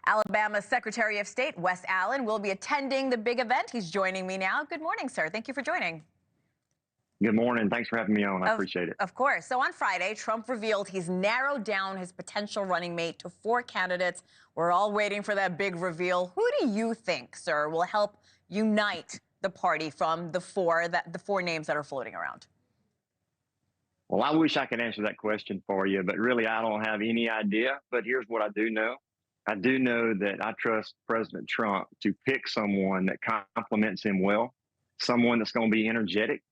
Alabama Secretary of State Wes Allen will be attending the big event. He's joining me now. Good morning, sir. Thank you for joining. Good morning. Thanks for having me on. I appreciate it. Of course. So on Friday, Trump revealed he's narrowed down his potential running mate to 4 candidates. We're all waiting for that big reveal. Who do you think, sir, will help unite the party from the four names that are floating around? Well, I wish I could answer that question for you, but really I don't have any idea. But here's what I do know. I do know that I trust President Trump to pick someone that complements him well, someone that's going to be energetic,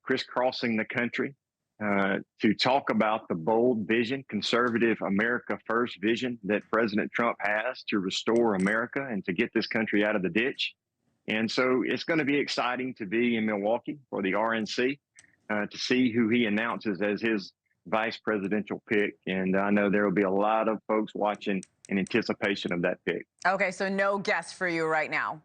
crisscrossing the country, to talk about the bold vision, conservative America first vision that President Trump has to restore America and to get this country out of the ditch. And so it's going to be exciting to be in Milwaukee for the RNC, to see who he announces as his vice presidential pick. And I know there will be a lot of folks watching in anticipation of that pick. Okay, so no guess for you right now.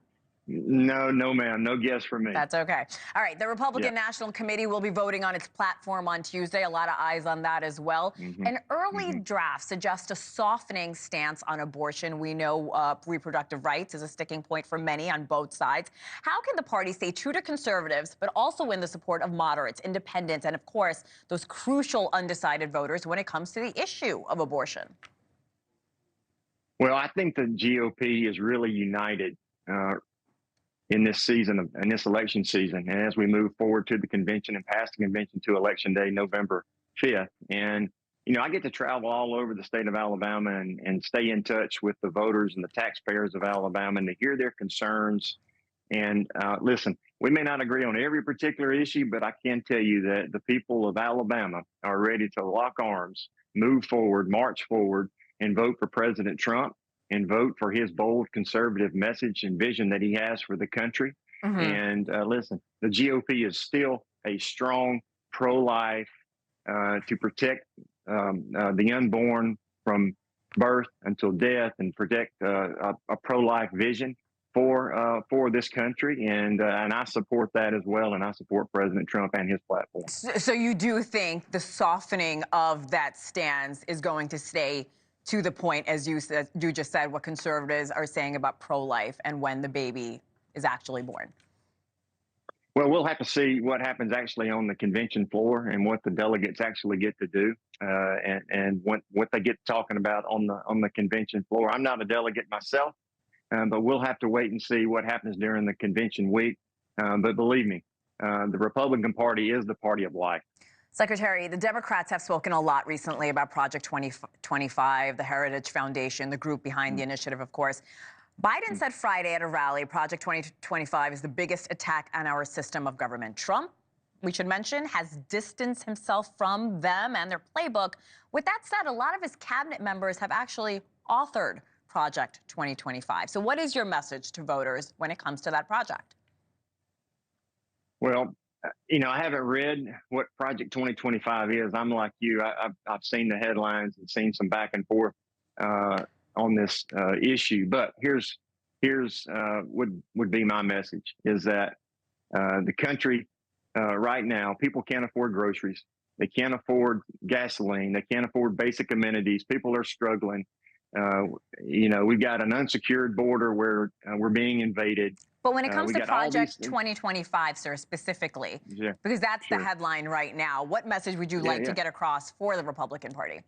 No, ma'am. No guess for me. That's okay. All right. The Republican National Committee will be voting on its platform on Tuesday. A lot of eyes on that as well. An early draft suggests a softening stance on abortion. We know reproductive rights is a sticking point for many on both sides. How can the party stay true to conservatives, but also win the support of moderates, independents, and, of course, those crucial undecided voters when it comes to the issue of abortion? Well, I think the GOP is really united in this season, in this election season, and as we move forward to the convention and past the convention to Election Day, November 5th. And, you know, I get to travel all over the state of Alabama and stay in touch with the voters and the taxpayers of Alabama and to hear their concerns. And listen, we may not agree on every particular issue, but I can tell you that the people of Alabama are ready to lock arms, move forward, march forward, and vote for President Trump, and vote for his bold conservative message and vision that he has for the country. And listen, the GOP is still a strong pro-life, to protect the unborn from birth until death, and protect a pro-life vision for this country. And I support that as well. And I support President Trump and his platform. So you do think the softening of that stance is going to stay to the point, as you just said, what conservatives are saying about pro-life and when the baby is actually born? Well, we'll have to see what happens actually on the convention floor and what the delegates actually get to do, and what they get talking about on the convention floor. I'm not a delegate myself, but we'll have to wait and see what happens during the convention week. But believe me, the Republican Party is the party of life. Secretary, the Democrats have spoken a lot recently about Project 2025, the Heritage Foundation, the group behind the initiative, of course. Biden said Friday at a rally, Project 2025 is the biggest attack on our system of government. Trump, we should mention, has distanced himself from them and their playbook. With that said, a lot of his cabinet members have actually authored Project 2025. So what is your message to voters when it comes to that project? Well, you know, I haven't read what Project 2025 is. I'm like you. I've seen the headlines and seen some back and forth on this issue. But here's would be my message, is that the country right now, people can't afford groceries. They can't afford gasoline. They can't afford basic amenities. People are struggling. You know, we've got an unsecured border where we're being invaded. But when it comes to Project 2025, sir, specifically, because that's the headline right now, what message would you like to get across for the Republican Party?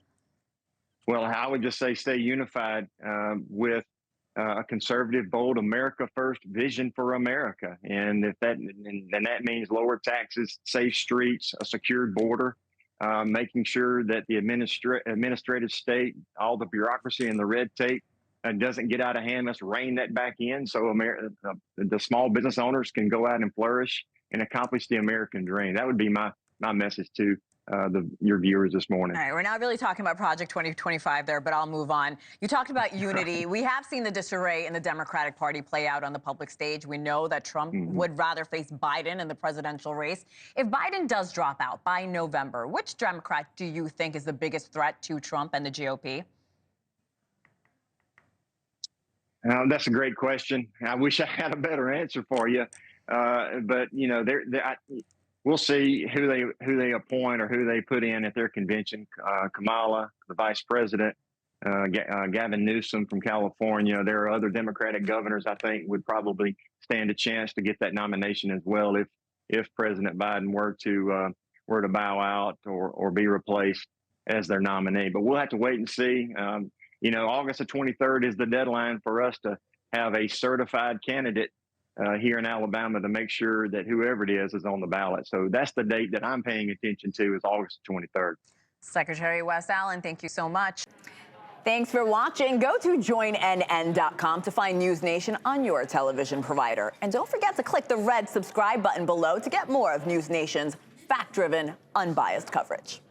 Well, I would just say stay unified with a conservative, bold, America first vision for America. And if that means lower taxes, safe streets, a secured border, making sure that the administrative state, all the bureaucracy and the red tape doesn't get out of hand. Let's rein that back in so the small business owners can go out and flourish and accomplish the American dream. That would be my message to your viewers this morning. All right, we're not really talking about Project 2025 there, but I'll move on. You talked about unity. We have seen the disarray in the Democratic Party play out on the public stage. We know that Trump would rather face Biden in the presidential race. If Biden does drop out by November, which Democrat do you think is the biggest threat to Trump and the GOP? That's a great question. I wish I had a better answer for you, but you know, we'll see who they appoint or who they put in at their convention. Kamala, the vice president, Gavin Newsom from California. There are other Democratic governors I think would probably stand a chance to get that nomination as well if President Biden were to bow out or be replaced as their nominee. But we'll have to wait and see. August the 23rd is the deadline for us to have a certified candidate here in Alabama to make sure that whoever it is on the ballot. So that's the date that I'm paying attention to, is August 23rd. Secretary Wes Allen, thank you so much. Thanks for watching. Go to joinnn.com to find NewsNation on your television provider. And don't forget to click the red subscribe button below to get more of NewsNation's fact-driven, unbiased coverage.